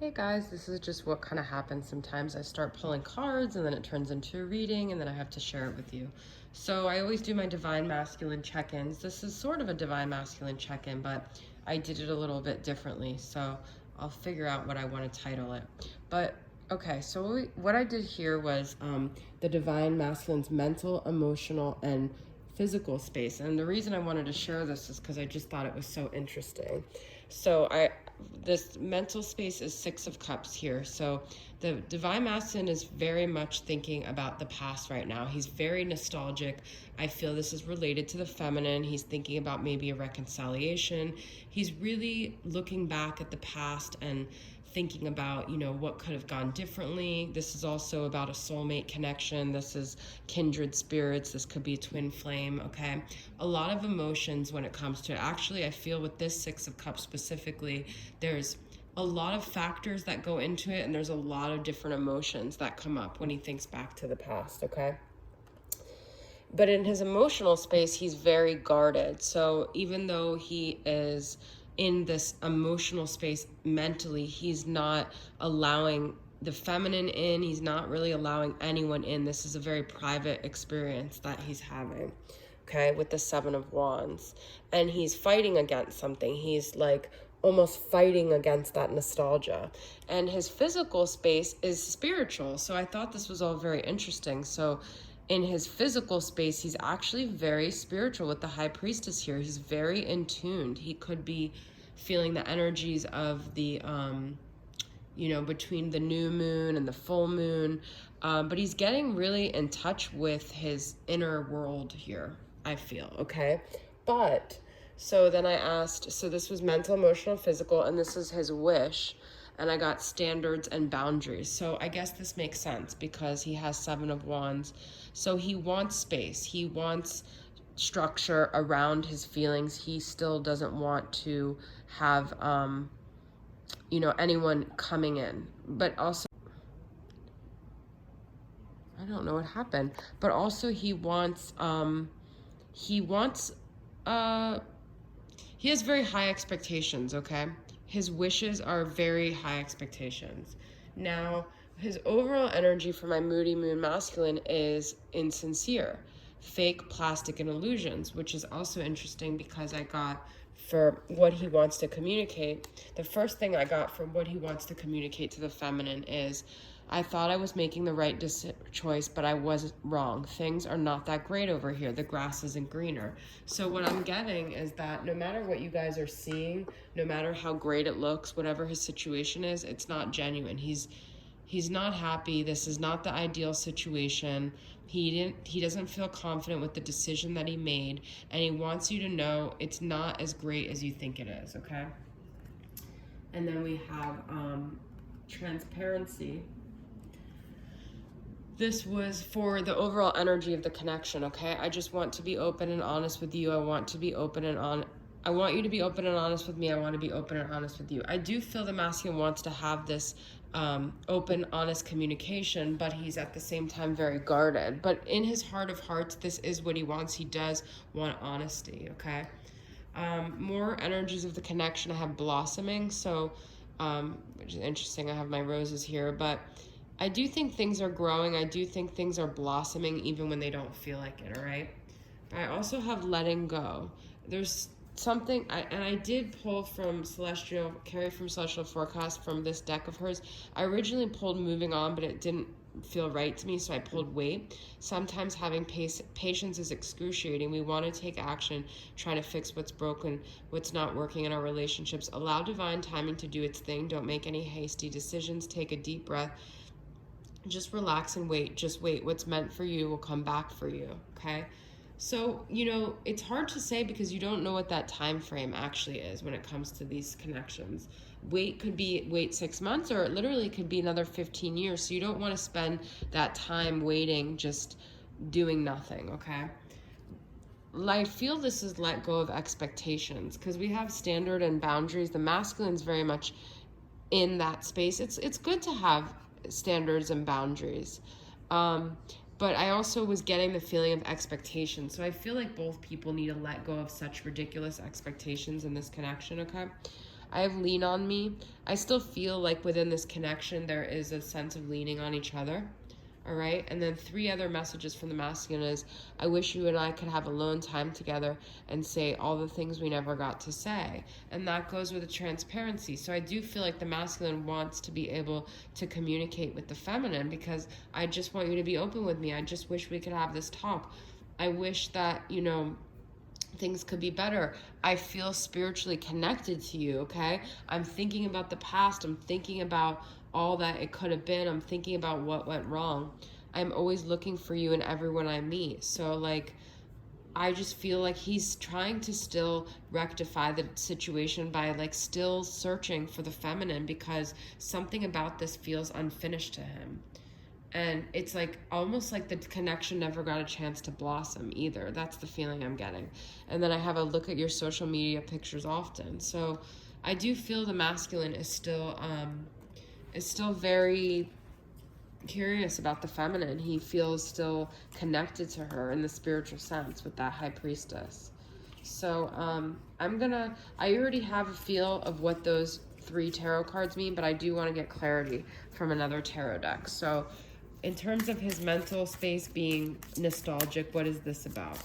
Hey guys, this is just what kind of happens sometimes. I start pulling cards and then it turns into a reading and then I have to share it with you. So I always do my Divine Masculine check-ins. This is sort of a Divine Masculine check-in, but I did it a little bit differently. So I'll figure out what I want to title it. But okay, so what I did here was the Divine Masculine's mental, emotional, and physical space. And the reason I wanted to share this is because I just thought it was so interesting. So this mental space is Six of Cups here. So the Divine Masculine is very much thinking about the past right now. He's very nostalgic. I feel this is related to the feminine. He's thinking about maybe a reconciliation. He's really looking back at the past and thinking about, what could have gone differently. This is also about a soulmate connection. This is kindred spirits. This could be a twin flame, okay? A lot of emotions when it comes to it. Actually, I feel with this Six of Cups specifically, there's a lot of factors that go into it, and there's a lot of different emotions that come up when he thinks back to the past, okay? But in his emotional space, he's very guarded. So even though he is in this emotional space mentally, he's not allowing the feminine in. He's not really allowing anyone in. This is a very private experience that he's having, okay, with the Seven of Wands. And he's fighting against something. He's like almost fighting against that nostalgia. And his physical space is spiritual. So I thought this was all very interesting. So in his physical space, he's actually very spiritual with the High Priestess here. He's very in tuned. He could be feeling the energies of the, between the new moon and the full moon. But he's getting really in touch with his inner world here, I feel, okay? But, so then I asked, so this was mental, emotional, physical, and this is his wish. And I got standards and boundaries. So I guess this makes sense because he has Seven of Wands. So he wants space. He wants structure around his feelings. He still doesn't want to have, anyone coming in. But also, I don't know what happened. But also he has very high expectations, okay? His wishes are very high expectations. Now, his overall energy for my moody moon masculine is insincere, fake, plastic, and illusions, which is also interesting because I got for what he wants to communicate. The first thing I got from what he wants to communicate to the feminine is, I thought I was making the right choice, but I was wrong. Things are not that great over here. The grass isn't greener. So what I'm getting is that no matter what you guys are seeing, no matter how great it looks, whatever his situation is, it's not genuine. He's not happy. This is not the ideal situation. He doesn't feel confident with the decision that he made, and he wants you to know it's not as great as you think it is, okay? And then we have transparency. This was for the overall energy of the connection, okay? I just want to be open and honest with you. I want you to be open and honest with me. I want to be open and honest with you. I do feel the masculine wants to have this open, honest communication, but he's at the same time very guarded. But in his heart of hearts, this is what he wants. He does want honesty, okay? More energies of the connection. I have blossoming, so which is interesting. I have my roses here, but I do think things are growing. I do think things are blossoming even when they don't feel like it, all right? I also have letting go. There's something, I did pull from Carrie from Celestial Forecast from this deck of hers. I originally pulled moving on, but it didn't feel right to me, so I pulled wait. Sometimes having patience is excruciating. We want to take action, try to fix what's broken, what's not working in our relationships. Allow divine timing to do its thing. Don't make any hasty decisions. Take a deep breath. Just relax and wait. Just wait. What's meant for you will come back for you, okay? So, it's hard to say because you don't know what that time frame actually is when it comes to these connections. Wait 6 months, or it literally could be another 15 years. So you don't want to spend that time waiting, just doing nothing, okay? I feel this is let go of expectations because we have standard and boundaries. The masculine's very much in that space. It's good to have standards and boundaries. But I also was getting the feeling of expectation. So I feel like both people need to let go of such ridiculous expectations in this connection, okay? I have lean on me. I still feel like within this connection, there is a sense of leaning on each other. All right. And then 3 other messages from the masculine is, I wish you and I could have alone time together and say all the things we never got to say. And that goes with the transparency. So I do feel like the masculine wants to be able to communicate with the feminine, because I just want you to be open with me. I just wish we could have this talk. I wish that, you know, things could be better. I feel spiritually connected to you, okay? I'm thinking about the past. I'm thinking about all that it could have been. I'm thinking about what went wrong. I'm always looking for you in everyone I meet. So, like, I just feel like he's trying to still rectify the situation by, like, still searching for the feminine, because something about this feels unfinished to him. And it's like almost like the connection never got a chance to blossom either. That's the feeling I'm getting. And then I have a look at your social media pictures often. So I do feel the masculine is still very curious about the feminine. He feels still connected to her in the spiritual sense with that High Priestess. So I already have a feel of what those 3 tarot cards mean, but I do want to get clarity from another tarot deck. So in terms of his mental space being nostalgic, what is this about?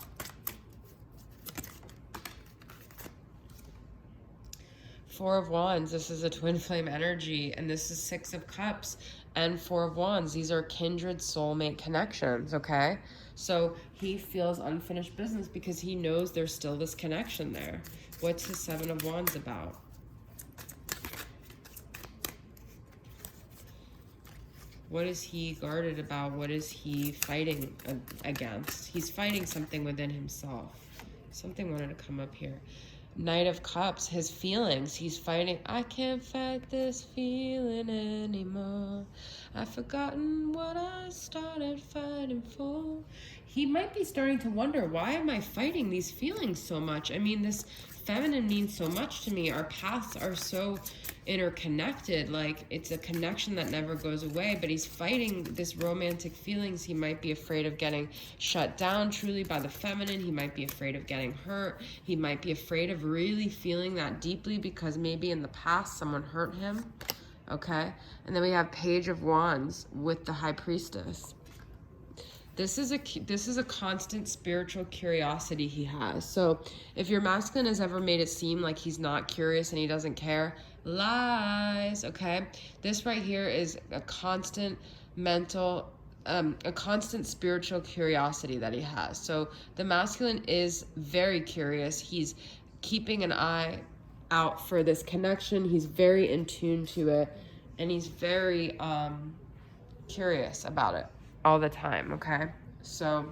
Four of Wands, this is a twin flame energy, and this is 6 of Cups and 4 of Wands. These are kindred soulmate connections, okay? So he feels unfinished business because he knows there's still this connection there. What's his 7 of Wands about? What is he guarded about? What is he fighting against? He's fighting something within himself. Something wanted to come up here. Knight of Cups, his feelings. He's fighting, I can't fight this feeling anymore. I've forgotten what I started fighting for. He might be starting to wonder, why am I fighting these feelings so much? I mean, this feminine means so much to me. Our paths are so interconnected. Like, it's a connection that never goes away, but he's fighting this romantic feelings. He might be afraid of getting shut down truly by the feminine. He might be afraid of getting hurt. He might be afraid of really feeling that deeply because maybe in the past someone hurt him. Okay, and then we have Page of Wands with the High Priestess. This is a constant spiritual curiosity he has. So if your masculine has ever made it seem like he's not curious and he doesn't care, lies, okay? This right here is a constant mental, a constant spiritual curiosity that he has. So the masculine is very curious. He's keeping an eye out for this connection. He's very in tune to it, and he's very curious about it all the time, okay? So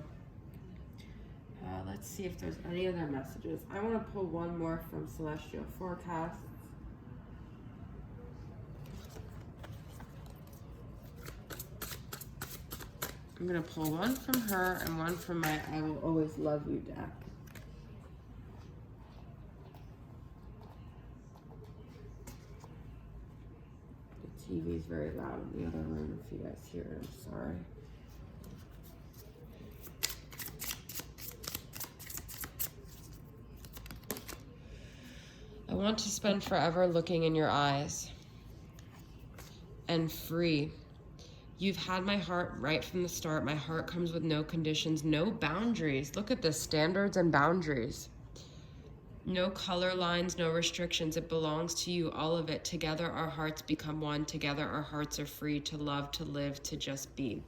let's see if there's any other messages. I want to pull one more from Celestial Forecasts. I'm going to pull one from her and one from my I Will Always Love You deck. The TV is very loud in the other room if you guys hear it. I'm sorry. I want to spend forever looking in your eyes and free. You've had my heart right from the start. My heart comes with no conditions, no boundaries. Look at this, standards and boundaries. No color lines, no restrictions. It belongs to you, all of it. Together our hearts become one. Together our hearts are free to love, to live, to just be.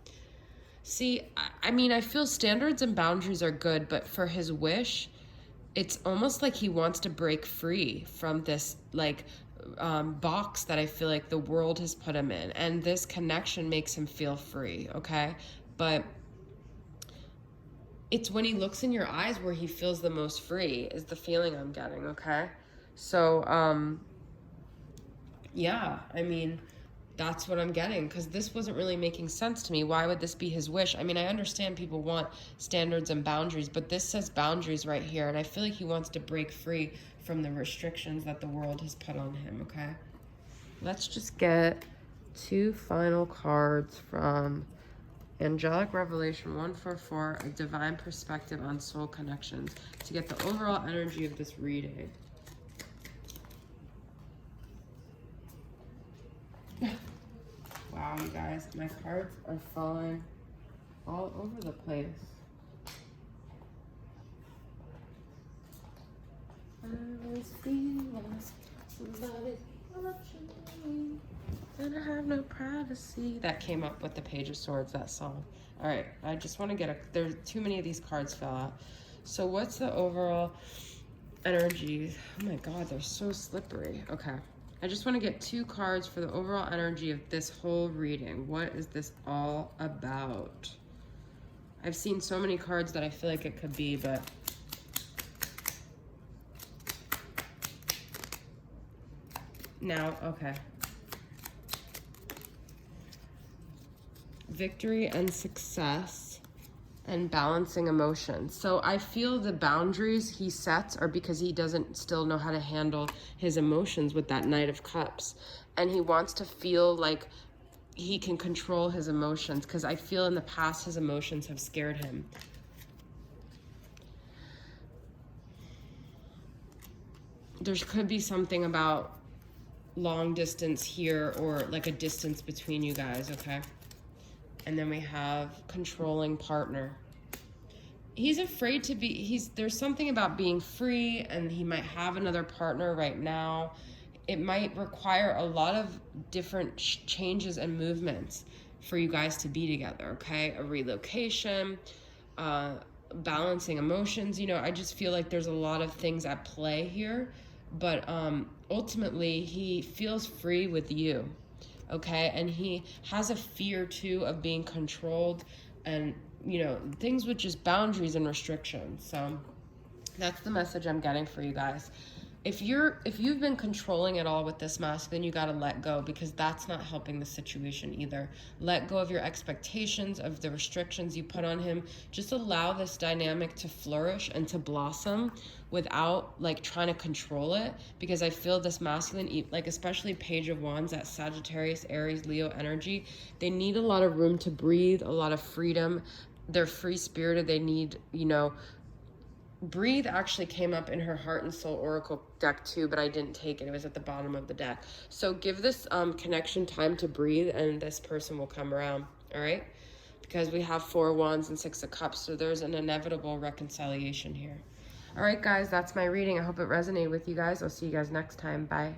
See, I mean, I feel standards and boundaries are good, but for his wish, it's almost like he wants to break free from this, like, box that I feel like the world has put him in, and this connection makes him feel free, okay? But it's when he looks in your eyes where he feels the most free, is the feeling I'm getting, okay? So, yeah, I mean, that's what I'm getting, because this wasn't really making sense to me. Why would this be his wish? I mean, I understand people want standards and boundaries, but this says boundaries right here, and I feel like he wants to break free from the restrictions that the world has put on him, okay? Let's just get 2 final cards from Angelic Revelation 144, A Divine Perspective on Soul Connections, to get the overall energy of this reading. Wow, you guys, my cards are falling all over the place. I always feel lost, somebody's watching me, and I have no privacy. That came up with the Page of Swords, that song. All right, I just want to get there's too many of these cards fell out. So what's the overall energy? Oh my God, they're so slippery. Okay, I just want to get 2 cards for the overall energy of this whole reading. What is this all about? I've seen so many cards that I feel like it could be, but now, okay. Victory and success and balancing emotions. So I feel the boundaries he sets are because he doesn't still know how to handle his emotions with that Knight of Cups. And he wants to feel like he can control his emotions, because I feel in the past his emotions have scared him. There could be something about long distance here, or like a distance between you guys, okay? And then we have controlling partner. He's afraid to be, there's something about being free, and he might have another partner right now. It might require a lot of different changes and movements for you guys to be together, okay? A relocation, balancing emotions. You know, I just feel like there's a lot of things at play here, but ultimately he feels free with you, okay? And he has a fear too of being controlled, and you know, things with just boundaries and restrictions. So that's the message I'm getting for you guys. If you've been controlling it all with this masculine, you got to let go, because that's not helping the situation either. Let go of your expectations, of the restrictions you put on him. Just allow this dynamic to flourish and to blossom without like trying to control it, because I feel this masculine, like especially Page of Wands, that Sagittarius, Aries, Leo energy, they need a lot of room to breathe, a lot of freedom. They're free-spirited. They need, you know, breathe actually came up in her Heart and Soul Oracle deck too, but I didn't take it. It was at the bottom of the deck. So give this connection time to breathe, and this person will come around, all right? Because we have 4 Wands and 6 of Cups, so there's an inevitable reconciliation here. All right, guys, that's my reading. I hope it resonated with you guys. I'll see you guys next time. Bye.